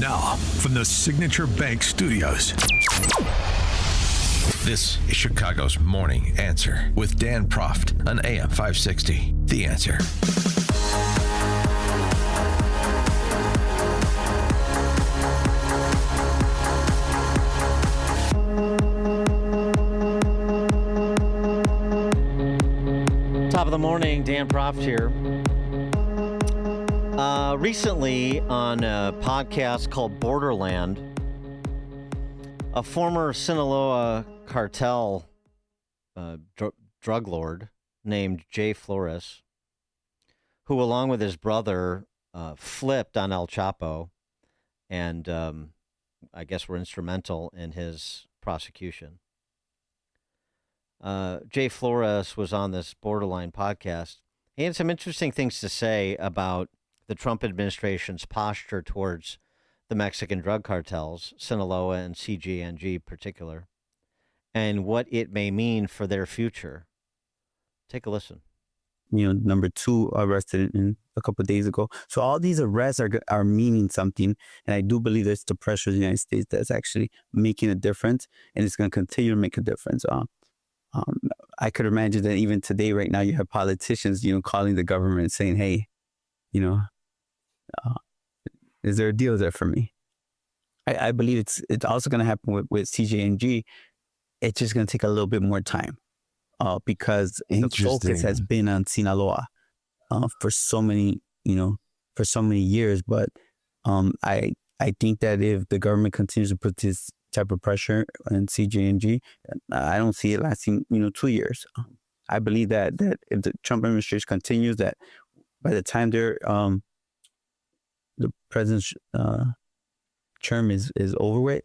Now, from the Signature Bank Studios. This is Chicago's Morning Answer with Dan Proft on AM 560. The Answer. Top of the morning, Dan Proft here. Recently on a podcast called Borderland, a former Sinaloa cartel drug lord named Jay Flores, who along with his brother flipped on El Chapo and I guess were instrumental in his prosecution. Jay Flores was on this Borderline podcast. He had some interesting things to say about the Trump administration's posture towards the Mexican drug cartels, Sinaloa and CGNG in particular, and what it may mean for their future. Take a listen. Number 2 arrested in a couple of days ago. So all these arrests are meaning something. And I do believe it's the pressure of the United States that's actually making a difference. And it's going to continue to make a difference. I could imagine that even today, right now, you have politicians, calling the government and saying, hey, is there a deal there for me? I believe it's also going to happen with CJNG. It's just going to take a little bit more time because the focus has been on Sinaloa for so many years. But I think that if the government continues to put this type of pressure on CJNG, I don't see it lasting 2 years. I believe that if the Trump administration continues, that by the time the president's term is over with,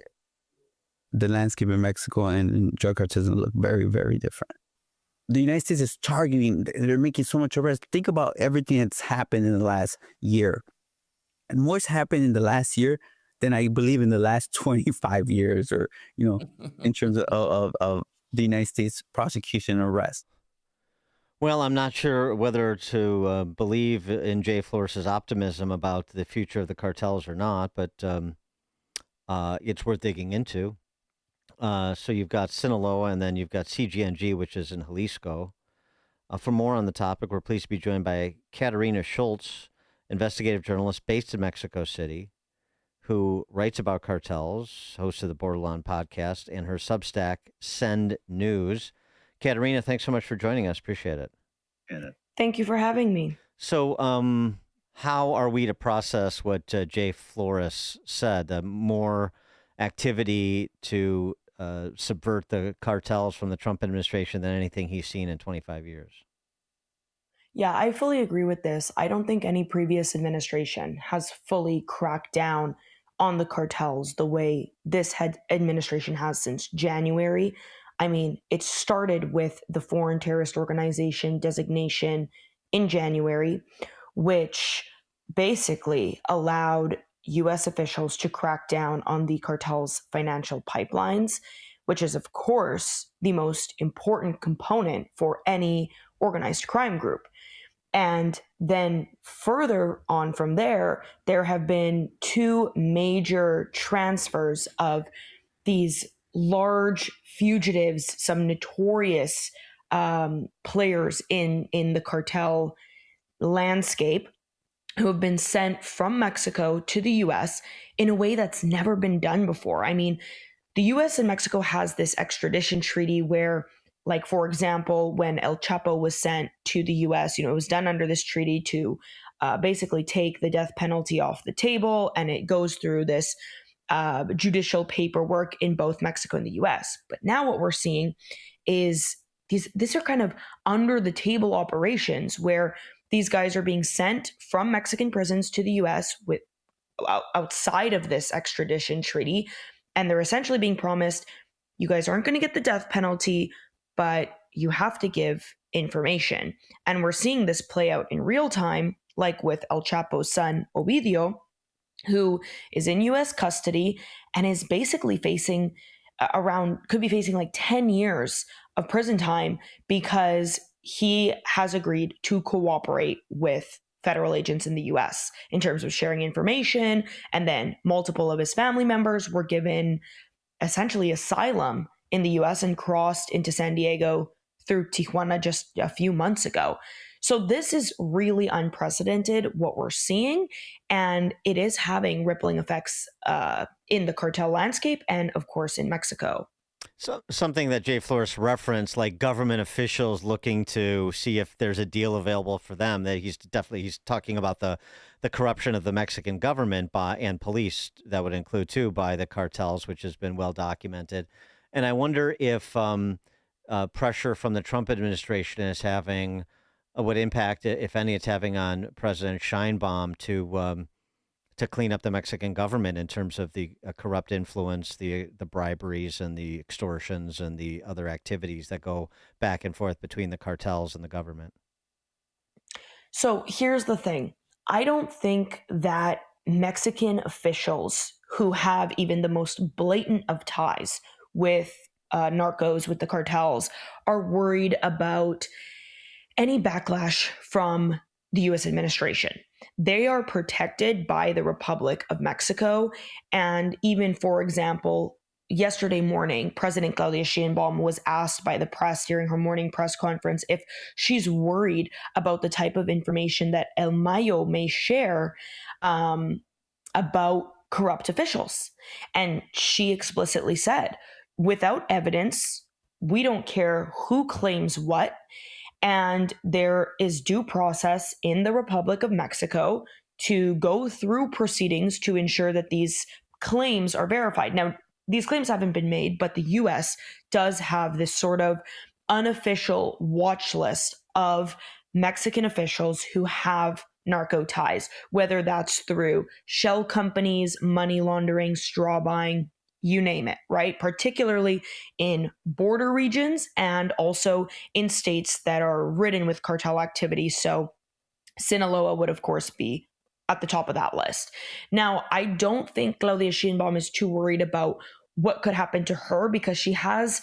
the landscape in Mexico and drug cartels look very, very different. The United States is targeting, they're making so much arrests. Think about everything that's happened in the last year. And more's happened in the last year than I believe in the last 25 years or, in terms of the United States prosecution and arrest. Well, I'm not sure whether to believe in Jay Flores' optimism about the future of the cartels or not, but it's worth digging into. So you've got Sinaloa, and then you've got CGNG, which is in Jalisco. For more on the topic, we're pleased to be joined by Katarina Szulc, investigative journalist based in Mexico City, who writes about cartels, host of the Borderline podcast, and her Substack, Send News. Katarina, thanks so much for joining us. Appreciate it. Thank you for having me. So how are we to process what Jay Flores said? More activity to subvert the cartels from the Trump administration than anything he's seen in 25 years. Yeah, I fully agree with this. I don't think any previous administration has fully cracked down on the cartels the way this administration has since January. I mean, it started with the foreign terrorist organization designation in January, which basically allowed U.S. officials to crack down on the cartel's financial pipelines, which is, of course, the most important component for any organized crime group. And then further on from there have been 2 major transfers of these large fugitives, some notorious players in the cartel landscape, who have been sent from Mexico to the U.S. in a way that's never been done before. I mean, the U.S. and Mexico has this extradition treaty where, like, for example, when El Chapo was sent to the U.S., it was done under this treaty to basically take the death penalty off the table, and it goes through this judicial paperwork in both Mexico and the U.S. But now what we're seeing is these are kind of under the table operations where these guys are being sent from Mexican prisons to the U.S. with outside of this extradition treaty, and they're essentially being promised, you guys aren't going to get the death penalty, but you have to give information. And we're seeing this play out in real time, like with El Chapo's son, Ovidio, who is in U.S. custody and is basically could be facing like 10 years of prison time because he has agreed to cooperate with federal agents in the US in terms of sharing information. And then multiple of his family members were given essentially asylum in the US and crossed into San Diego through Tijuana just a few months ago. So this is really unprecedented, what we're seeing, and it is having rippling effects in the cartel landscape and, of course, in Mexico. So something that Jay Flores referenced, like government officials looking to see if there's a deal available for them. That he's talking about the corruption of the Mexican government and police, that would include too, by the cartels, which has been well documented. And I wonder if pressure from the Trump administration is having what impact, if any, it's having on President Sheinbaum to clean up the Mexican government in terms of the corrupt influence, the briberies and the extortions and the other activities that go back and forth between the cartels and the government. So here's the thing. I don't think that Mexican officials who have even the most blatant of ties with narcos, with the cartels, are worried about any backlash from the US administration. They are protected by the Republic of Mexico. And even, for example, yesterday morning, President Claudia Sheinbaum was asked by the press during her morning press conference if she's worried about the type of information that El Mayo may share about corrupt officials. And she explicitly said, without evidence, we don't care who claims what. And there is due process in the Republic of Mexico to go through proceedings to ensure that these claims are verified. Now, these claims haven't been made, but the US does have this sort of unofficial watch list of Mexican officials who have narco ties, whether that's through shell companies, money laundering, straw buying, you name it, right? Particularly in border regions and also in states that are ridden with cartel activity. So Sinaloa would, of course, be at the top of that list. Now, I don't think Claudia Sheinbaum is too worried about what could happen to her because she has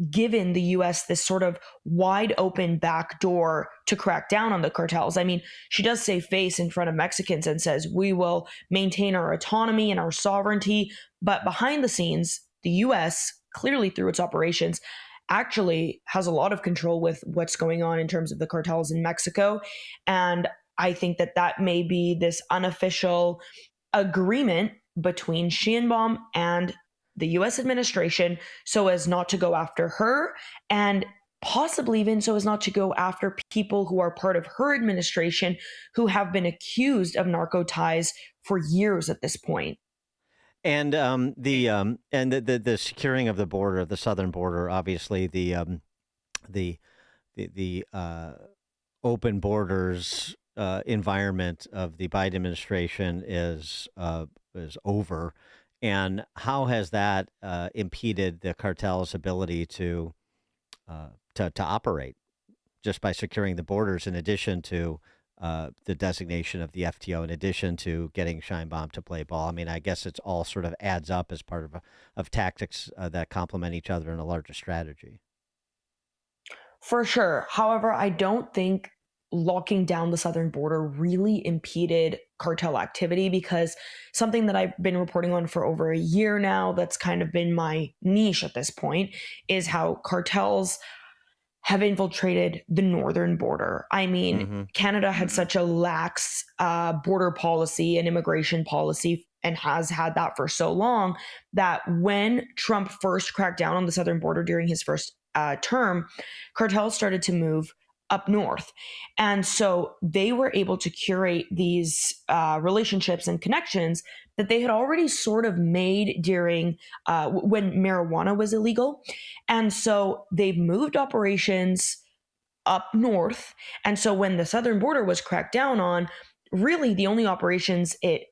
given the US this sort of wide open back door to crack down on the cartels. I mean, she does save face in front of Mexicans and says, we will maintain our autonomy and our sovereignty. But behind the scenes, the US, clearly through its operations, actually has a lot of control with what's going on in terms of the cartels in Mexico. And I think that that may be this unofficial agreement between Sheinbaum and the US administration so as not to go after her and possibly even so as not to go after people who are part of her administration who have been accused of narco ties for years at this point. And the securing of the border, the southern border, obviously the open borders environment of the Biden administration is over. And how has that impeded the cartel's ability to operate just by securing the borders, in addition to the designation of the FTO, in addition to getting Sheinbaum to play ball? I mean, I guess it's all sort of adds up as part of tactics that complement each other in a larger strategy. For sure. However, I don't think locking down the southern border really impeded cartel activity, because something that I've been reporting on for over a year now, that's kind of been my niche at this point, is how cartels have infiltrated the northern border. I mean, Canada had such a lax border policy and immigration policy and has had that for so long that when Trump first cracked down on the southern border during his first term, cartels started to move up north. And so they were able to curate these relationships and connections that they had already sort of made during when marijuana was illegal. And so they've moved operations up north. And so when the southern border was cracked down on, really the only operations it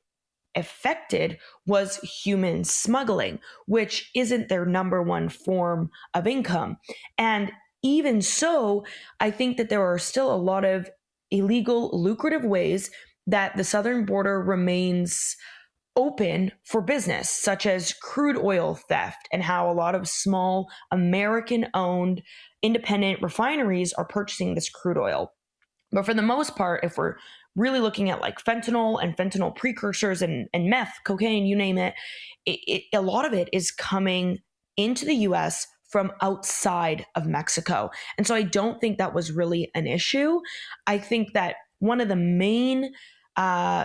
affected was human smuggling, which isn't their number one form of income. And even so, I think that there are still a lot of illegal, lucrative ways that the southern border remains open for business, such as crude oil theft, and how a lot of small American-owned independent refineries are purchasing this crude oil. But for the most part, if we're really looking at like fentanyl and fentanyl precursors and meth, cocaine, you name it, a lot of it is coming into the US from outside of Mexico. And so I don't think that was really an issue. I think that one of the main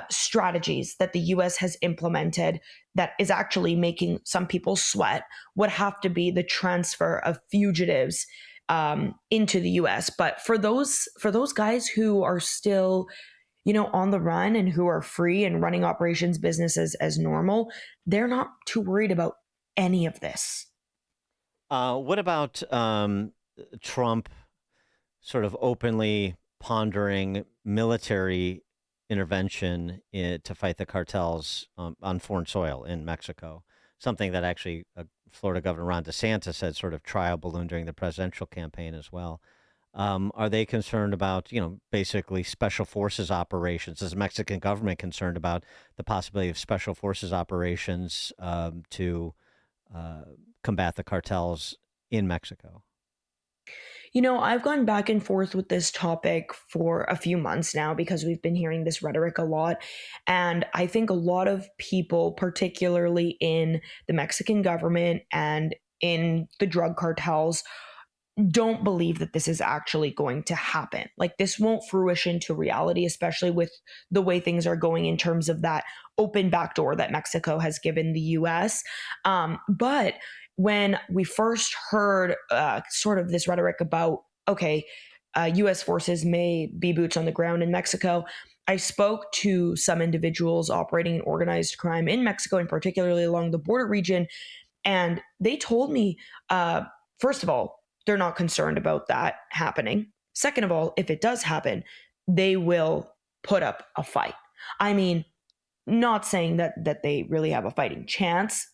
strategies that the US has implemented that is actually making some people sweat would have to be the transfer of fugitives into the US. But for those guys who are still, on the run and who are free and running operations businesses as normal, they're not too worried about any of this. What about Trump sort of openly pondering military intervention to fight the cartels on foreign soil in Mexico? Something that actually Florida Governor Ron DeSantis had sort of trial ballooned during the presidential campaign as well. Are they concerned about, basically special forces operations? Is the Mexican government concerned about the possibility of special forces operations to combat the cartels in Mexico? I've gone back and forth with this topic for a few months now because we've been hearing this rhetoric a lot. And I think a lot of people, particularly in the Mexican government and in the drug cartels, don't believe that this is actually going to happen. Like, this won't fruition to reality, especially with the way things are going in terms of that open backdoor that Mexico has given the US. But when we first heard sort of this rhetoric about, US forces may be boots on the ground in Mexico, I spoke to some individuals operating in organized crime in Mexico, and particularly along the border region. And they told me, first of all, they're not concerned about that happening. Second of all, if it does happen, they will put up a fight. I mean, not saying that they really have a fighting chance,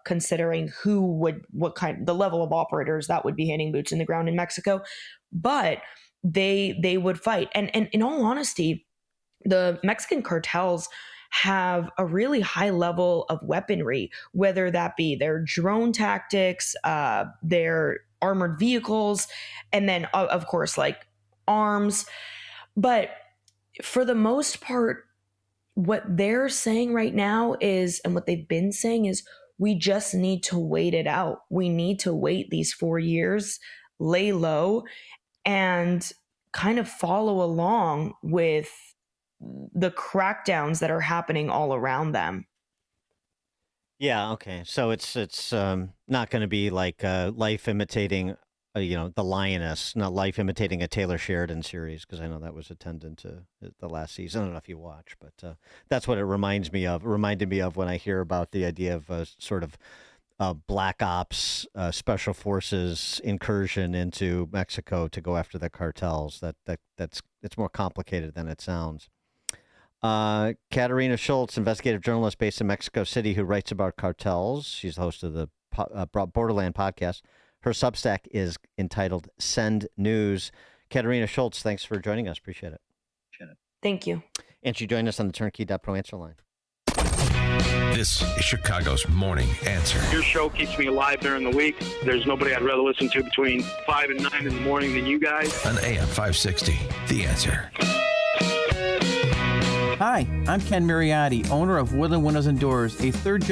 considering the level of operators that would be hitting boots in the ground in Mexico, but they would fight. And in all honesty, the Mexican cartels have a really high level of weaponry, whether that be their drone tactics, their armored vehicles, and then of course like arms. But for the most part, what they're saying right now is, and what they've been saying is, we just need to wait it out. We need to wait these 4 years, lay low, and kind of follow along with the crackdowns that are happening all around them. Yeah. Okay. So it's not going to be like life imitating, the Lioness, not life imitating a Taylor Sheridan series, because I know that was attendant to the last season. I don't know if you watch, but that's what it reminded me of when I hear about the idea of sort of black ops, special forces incursion into Mexico to go after the cartels. It's more complicated than it sounds. Katarina Szulc, investigative journalist based in Mexico City, who writes about cartels. She's the host of the Borderland podcast. Her Substack is entitled Send News. Katarina Szulc, thanks for joining us. Appreciate it. Thank you. And she joined us on the Turnkey.pro answer line. This is Chicago's Morning Answer. Your show keeps me alive during the week. There's nobody I'd rather listen to between 5 and 9 in the morning than you guys. On AM 560, The Answer. Hi, I'm Ken Mariotti, owner of Woodland Windows and Doors, a third